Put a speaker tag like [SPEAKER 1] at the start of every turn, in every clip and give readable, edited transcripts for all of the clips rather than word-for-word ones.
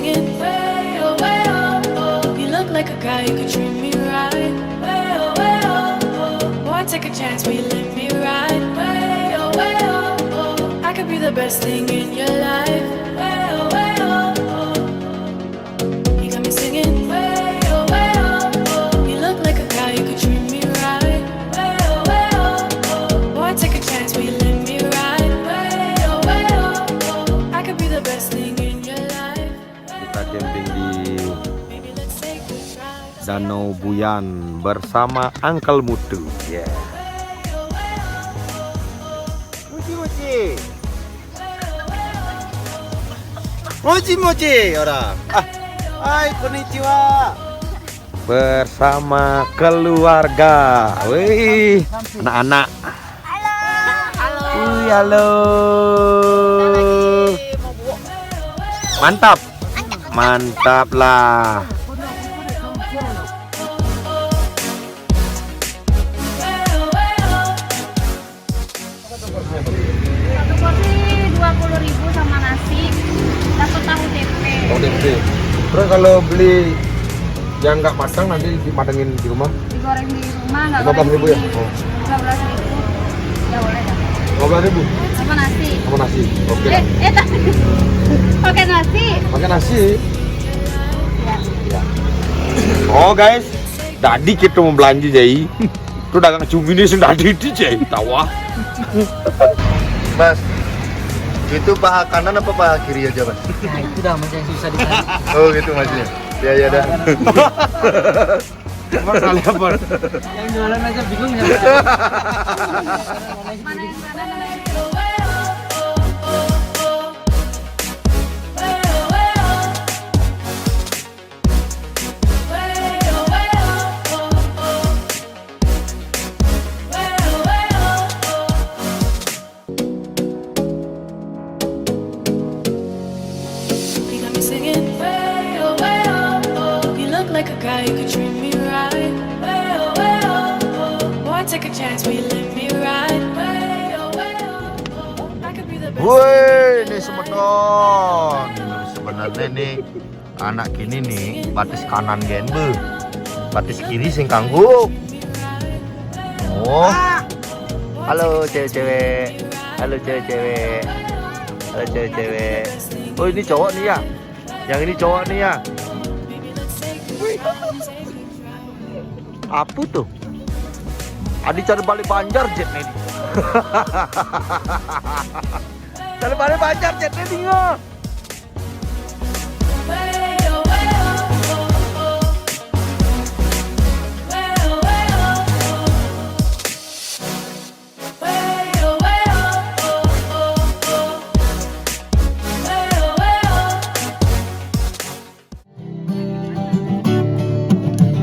[SPEAKER 1] singing way oh, oh. You look like a guy who could treat me right. Way oh, oh. Boy, take a chance, will you let me ride? Way oh, oh. I could be the best thing in your life. Way oh, oh. You got me singing way oh, oh. You look like a guy who could treat me right. Way oh, oh. Boy, take a chance, will you let me ride? Way oh, oh. I could be the best thing in your life.
[SPEAKER 2] Kita camping di
[SPEAKER 1] Maybe let's take a drive.
[SPEAKER 2] Danau Buyan bersama Uncle Mutu. Yeah. Mochi. Mochi orang. Hai, konnichiwa. Bersama keluarga. Wih, anak-anak. Halo. Mantap lah.
[SPEAKER 3] Satu porsi 20.000 sama nasi, dapat tahu tempe.
[SPEAKER 2] Terus kalau beli yang nggak matang nanti dimatangin di rumah?
[SPEAKER 3] Digoreng di rumah, nggak
[SPEAKER 2] 15.000 ya?
[SPEAKER 3] goreng
[SPEAKER 2] Oh.
[SPEAKER 3] 15.000. Ya boleh dah.
[SPEAKER 2] 15.000
[SPEAKER 3] Sama nasi.
[SPEAKER 2] sama nasi. Oke.
[SPEAKER 3] Pakai nasi.
[SPEAKER 2] Pakai nasi.
[SPEAKER 3] Ya.
[SPEAKER 2] Oh guys, tadi kita mau belanja jadi. Tuh dagang cumi ini sudah di jadi tawa.
[SPEAKER 4] Mas, itu paha kanan apa paha kiri aja, Mas?
[SPEAKER 5] Nah itu dah mas yang susah dicari.
[SPEAKER 4] Oh gitu masnya. Ya dah.
[SPEAKER 2] Apa kali apa?
[SPEAKER 5] Yang jualan aja bingung ya.
[SPEAKER 3] Mana yang mana?
[SPEAKER 1] You got me singing way oh. You look like a guy who could treat me right. Way oh. Boy, take a chance, will you let me ride? Way oh. I could be the best.
[SPEAKER 4] Woi, ini semedon. Sebenarnya nih anak kini nih batis kanan genbe, batis kiri sing kanggo. Oh, halo cewek-cewek, halo cewek-cewek, halo cewek-cewek. Oh ini cowok nih ya, yang ini cowok nih ya. Apa tuh? Adi cari balik Banjar jet nih. Cari balik Banjar jet nih nggak?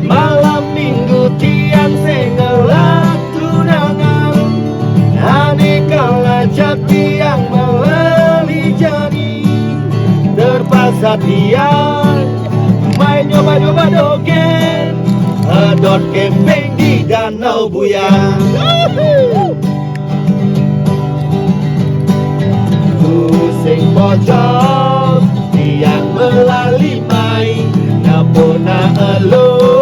[SPEAKER 4] Malam minggu tiang sengelak tunangan, aneka jati yang melali jadi. Terpaksa tiang main nyoba-nyoba dogen, hedot camping di Danau Buyan. Pusing bocor tiang melali main, napona elo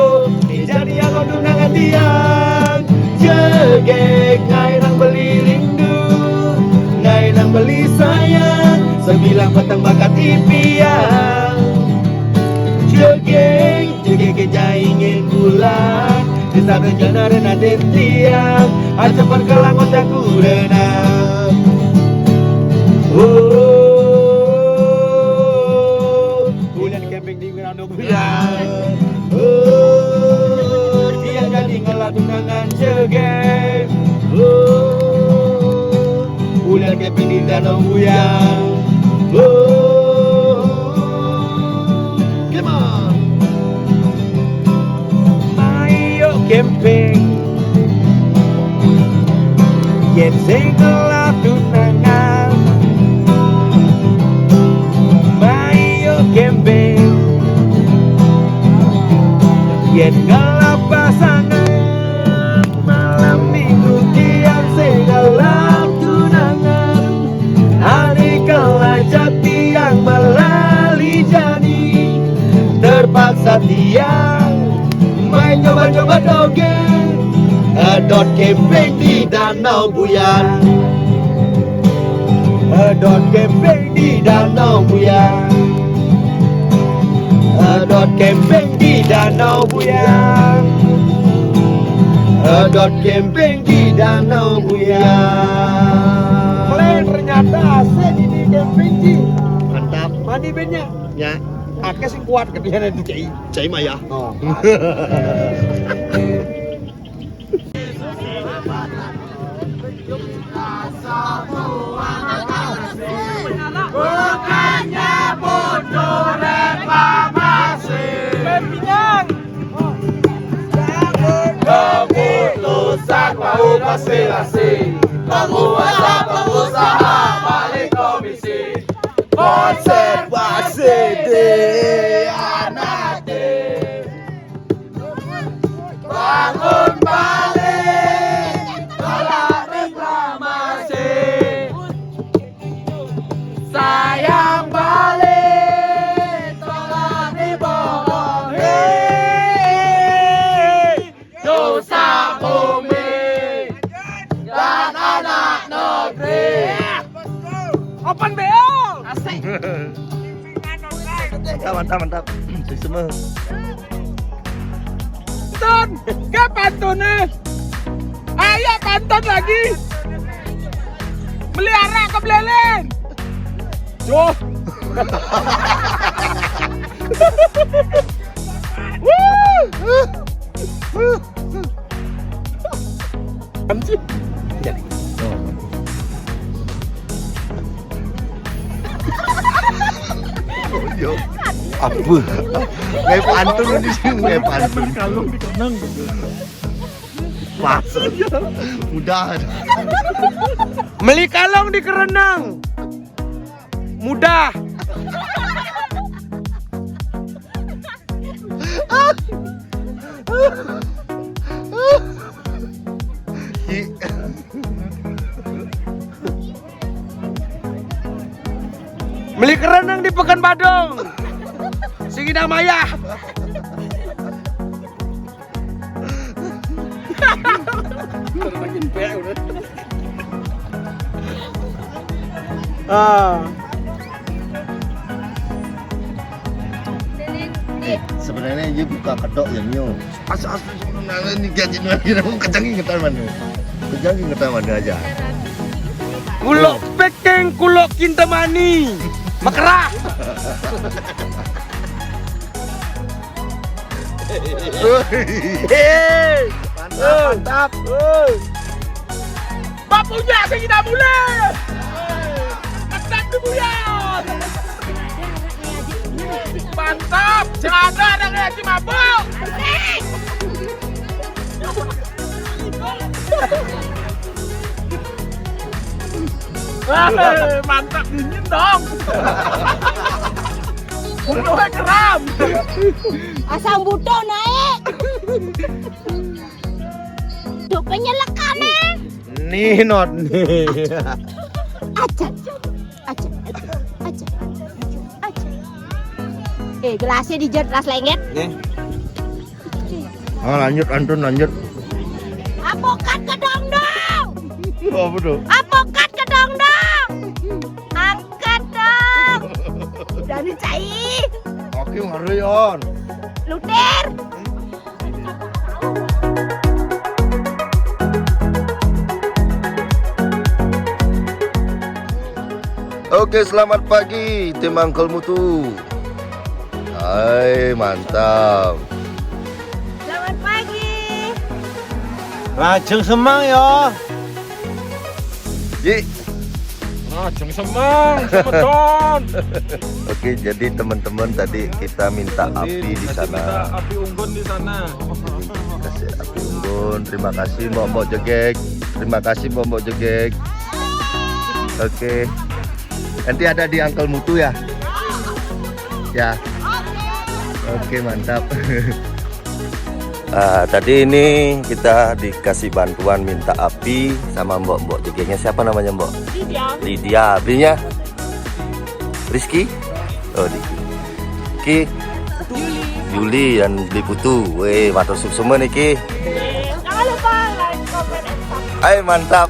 [SPEAKER 4] jadi yang undangan tiang. Jegek ngai nang beli rindu, ngai nang beli sayang, sembilang petang bakat impian. Jegek ingin bulan, desa rencana renaden tiang, aja perkelangot aku renang. Bulan camping di Danau Buyan. Tiang jadi ngelak undangan jegek. Bulan camping di Danau Buyan. Come on. Ayo camping. Yen sing ngelak undangan. Ayo camping. Yen ngelak pasangan. Malam minggu tiang segalak tunangan, hari kelajat tiang melali jadi. setia main coba-coba dongeng, edot camping di Danau Buyan, edot camping di Danau Buyan, edot camping di Danau Buyan, edot camping di Danau Buyan.
[SPEAKER 2] Keren ternyata asik ini camping Ci.
[SPEAKER 4] Mantap.
[SPEAKER 2] Mandi bennya.
[SPEAKER 4] Ya,
[SPEAKER 2] Akeh sing kuat kebiasaan itu Ci.
[SPEAKER 4] cai Maya.
[SPEAKER 2] Oh.
[SPEAKER 4] Keputusan mau masing-masing, pengusaha balik komisi, konservasi di anak bangun balik, tolak reklamasi, sayang balik, tolak dibohongi, dosa bumi dan anak negeri.
[SPEAKER 2] Open BO.
[SPEAKER 3] Asik.
[SPEAKER 4] Mantap. Semua.
[SPEAKER 2] Pantun. Ke pantun nih. Ayo pantun lagi. Melihara kebelelen. Joh. Anjir.
[SPEAKER 4] Apa? Ngai pantun di sini, ngai pantun.
[SPEAKER 2] Kalung di kenang.
[SPEAKER 4] Pas. Mudah.
[SPEAKER 2] Meli kalong di kerenang. Mudah. Meli kerenang di Pekan Badung. Singida Maya.
[SPEAKER 4] Sebenarnya dia buka kedok yang nyo. Asal sebenarnya ini gaji lagi aku kejang ingetan mana. Kejang ingetan mana aja.
[SPEAKER 2] Kulok pekeng kulok kintamani. Makerah.
[SPEAKER 4] Mantap.
[SPEAKER 2] Bapunya Singida mulai. Mantap dibuyan. Mantap, jangan ada ngaji mabuk. Mantap dingin dong. Butuhnya keram.
[SPEAKER 3] Asam buto naik. Dupenya lekam eh.
[SPEAKER 2] Nih not nih.
[SPEAKER 3] Aja. Gelasnya dijet gelas lengket.
[SPEAKER 4] Oh, lanjut Antun lanjut.
[SPEAKER 3] Apokat ke dong.
[SPEAKER 4] Apa tuh?
[SPEAKER 3] Apokat ke dong. Angkat dong. Dari cai.
[SPEAKER 4] Oke, ngarion.
[SPEAKER 3] Luter.
[SPEAKER 4] Oke, selamat pagi tim Uncle Mutu. Hai, mantap.
[SPEAKER 3] Selamat pagi.
[SPEAKER 2] Lajeng semang ya.
[SPEAKER 4] Ji.
[SPEAKER 2] Lajeng semang, semedon.
[SPEAKER 4] Oke, jadi teman-teman tadi kita minta api di sana.
[SPEAKER 2] Api unggun di sana.
[SPEAKER 4] Kasih api unggun. Terima kasih Mbok Jegek. Terima kasih Mbok Jegek. Oke. Nanti ada di Uncle Mutu ya. Ya. Oke, mantap. Tadi ini kita dikasih bantuan minta api sama Mbok Jegeknya. Siapa namanya Mbok? Lydia. Belinya? Rizky? Oh, Diki. Yuli dan beli putu. Weh, matur suwun semua niki.
[SPEAKER 3] Jangan lupa like, comment, and subscribe.
[SPEAKER 4] Hai, mantap.